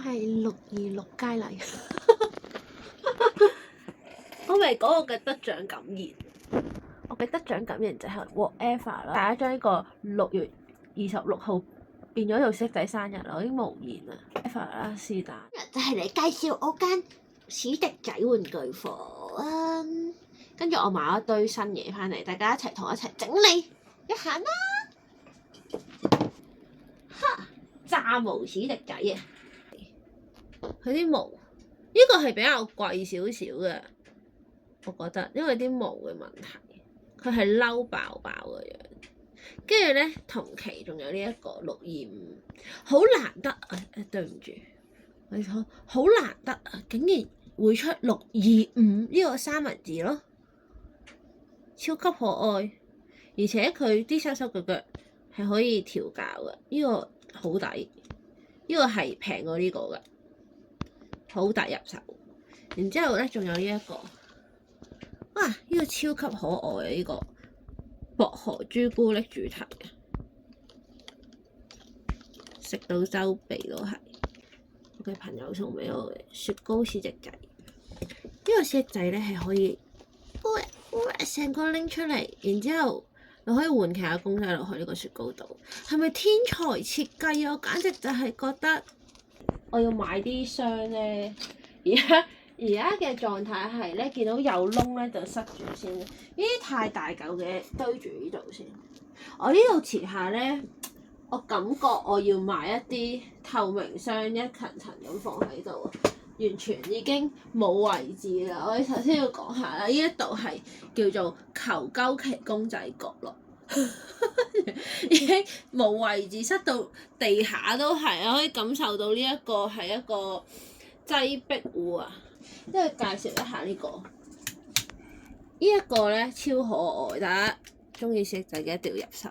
係626佳麗。我未講我嘅得獎感言，我嘅得獎感言就係 whatever 啦。大家將呢個6月26號變咗做骰仔生日啦，我已經無言啦。whatever 啦，是但。就係嚟介紹我間史迪仔玩具房，跟住我買咗一堆新嘢翻嚟，大家同我一齊整理一下啦。哈！炸毛史迪仔啊！佢啲毛呢個係比較貴少少嘅。我覺得，因為啲毛嘅問題，佢係嬲爆爆嘅樣。跟住咧，同期仲有呢一個625，好難得啊！對唔住，好難得啊！竟然會出625呢個三文治咯，超級可愛，而且佢啲手手腳腳係可以調校嘅，呢個好抵，呢個係平過呢個嘅，好抵入手。然之後咧，仲有呢一個。哇！呢個超級可愛啊！呢個薄荷朱古力主題嘅，食到周鼻都係。我嘅朋友送俾我嘅雪糕史迪仔，呢個史迪仔咧係可以成個拎出嚟，然之後你可以換其他公仔落去呢個雪糕度，係咪天才設計啊？我簡直就係覺得我要買啲箱咧，而家嘅狀態係咧，見到有窿咧就塞住先，呢啲太大嚿嘅堆住呢度先。我呢度遲下咧，我感覺我要買一啲透明箱，一層層咁放喺度，完全已經冇位置啦。我哋首先要講下啦，呢一度係叫做求鳩其公仔角落，已經冇位置，塞到地下都係啊！可以感受到呢一個係一個擠迫戶啊！即係介紹一下呢個，呢一個咧超可愛，大家中意史迪仔嘅一定要入手。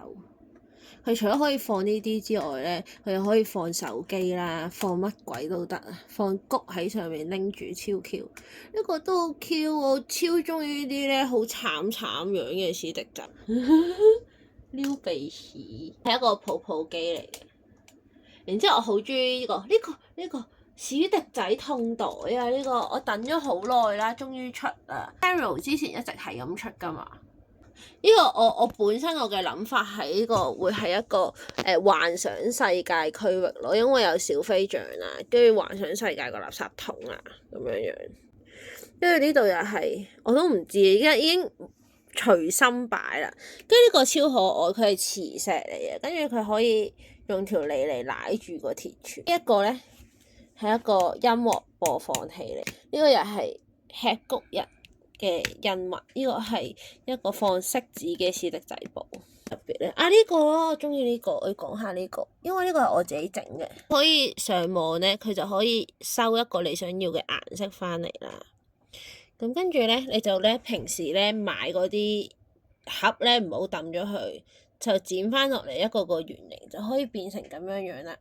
佢除咗可以放呢啲之外咧，佢又可以放手機啦，放乜鬼都得啊！放谷喺上面拎住超 Q，呢個都好 Q，我超中意呢啲咧好慘樣嘅史迪仔。撩鼻屎係一個泡泡機嚟嘅，然之後我好中意呢個。史迪仔痛袋啊！呢個我等咗好耐啦，終於出啦。Arrow 之前一直係咁出噶嘛。呢個我本身我嘅諗法係呢個會係一個幻想世界區域咯，因為有小飛象啊，跟住幻想世界個垃圾桶啊咁樣。跟住呢度又係我都唔知，而家已經隨心擺啦。跟住呢個超可愛，佢係磁石嚟嘅，跟住佢可以用條脷嚟舐住個鐵柱。呢一個咧。係一個音樂播放器嚟，呢個又係吃谷日嘅恩物，呢個係一個放骰子嘅史迪仔簿。特別咧呢個咯，我中意呢個，我要講下呢個，因為呢個係我自己整嘅，可以上網咧，佢就可以收一個你想要嘅顏色翻嚟啦。咁跟住咧，你就咧平時咧買嗰啲盒咧唔好抌咗佢，就剪翻落嚟一個個圓形，就可以變成咁樣啦。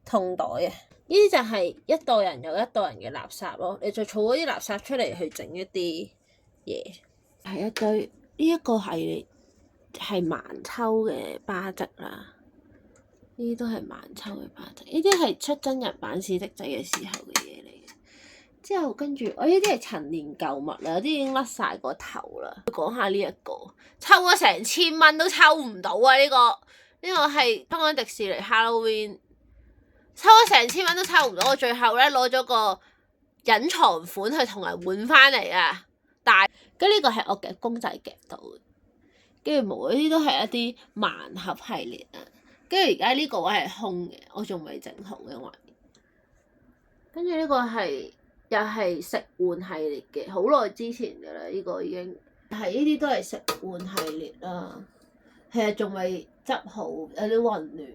痛袋啊！呢啲就係一代人又一代人嘅垃圾咯，你就儲嗰啲垃圾出嚟去整一啲嘢，係一堆呢一個係盲抽嘅巴則啦，呢啲都係盲抽嘅巴則，呢啲係出真人版史迪仔嘅時候嘅嘢嚟嘅。之後跟住我呢啲係陳年舊物啦，有啲已經甩晒個頭啦。講下呢一個，抽咗成1000蚊都抽唔到啊！呢個係香港迪士尼 Halloween。抽咗成1000蚊都抽唔到，我最後咧攞咗個隱藏款去同人換翻嚟啊！但係跟呢個係我嘅公仔夾到，跟住冇呢啲都係一啲盲盒系列啊。跟住而家呢個位係空嘅，我仲未整好，因為跟住呢個係又係食玩系列嘅，好耐之前㗎啦，呢個已經係呢啲都係食玩系列啦。係啊，仲未執好，有啲混亂。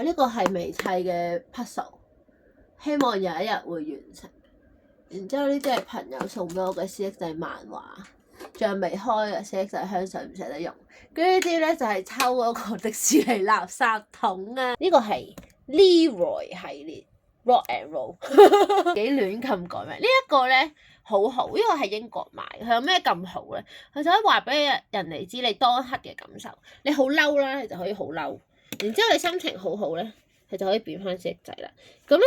呢個係未砌嘅 puzzle， 希望有一日會完成。然之後呢啲係朋友送俾我嘅史迪仔漫畫，仲有未開嘅史迪仔香水唔捨得用。跟住呢啲咧就係抽嗰個迪士尼垃圾桶啊！呢個係 Leroy 系列 Rock and Roll， 幾亂咁改名。呢一個咧好好，呢個係英國買嘅，佢有咩咁好咧？佢就可以話俾人哋知你當刻嘅感受。你好嬲啦，你就可以好嬲。然之後你心情好好咧，佢就可以變翻隻仔啦。咁咧，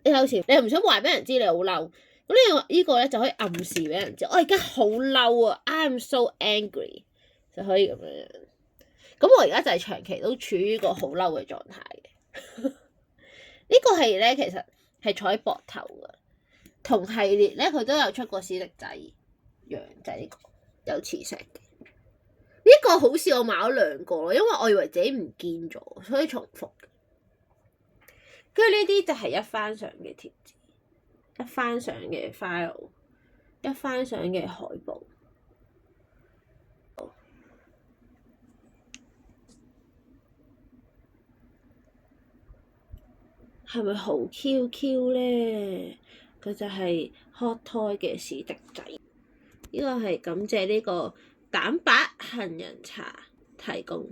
你有時你又唔想話俾人知你好嬲，咁呢個咧就可以暗示俾人知，我而家好嬲啊 ，I'm so angry， 就可以咁樣。咁我而家就係長期都處於個好嬲嘅狀態嘅。呢個系列咧其實係坐喺膊頭嘅，同系列咧佢都有出過史迪仔、羊仔呢個有磁石嘅。呢個好似我買咗2個咯，因為我以為自己唔見咗，所以重複。跟住呢啲就係一番相嘅貼紙，一番相嘅 file， 一番相嘅海報。係咪好 Q 咧？佢就係 Hot Toy 嘅史迪仔。呢個係感謝呢個蛋白杏仁茶提供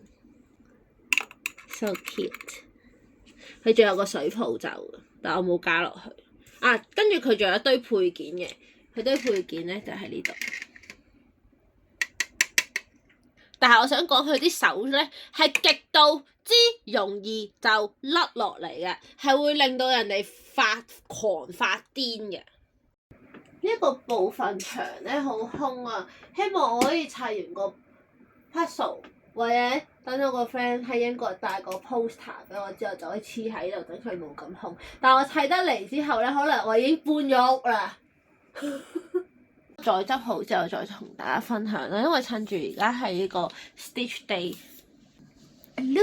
，so cute。佢仲有個水泡袖，但我冇加落去。啊，跟住佢仲有一堆配件嘅，佢堆配件咧就喺呢度。但係我想講佢啲手咧係極度之容易就甩落嚟嘅，係會令到人哋狂發癲嘅。呢個部分牆咧好空啊，希望我可以砌完個 puzzle， 或者等我個 friend 喺英國帶個 poster 俾我之後，就可以黐喺度，等佢冇咁空。但我砌得嚟之後咧，可能我已經搬咗屋啦。再執好之後再同大家分享啦，因為趁住而家係呢個 Stitch Day。哎呀，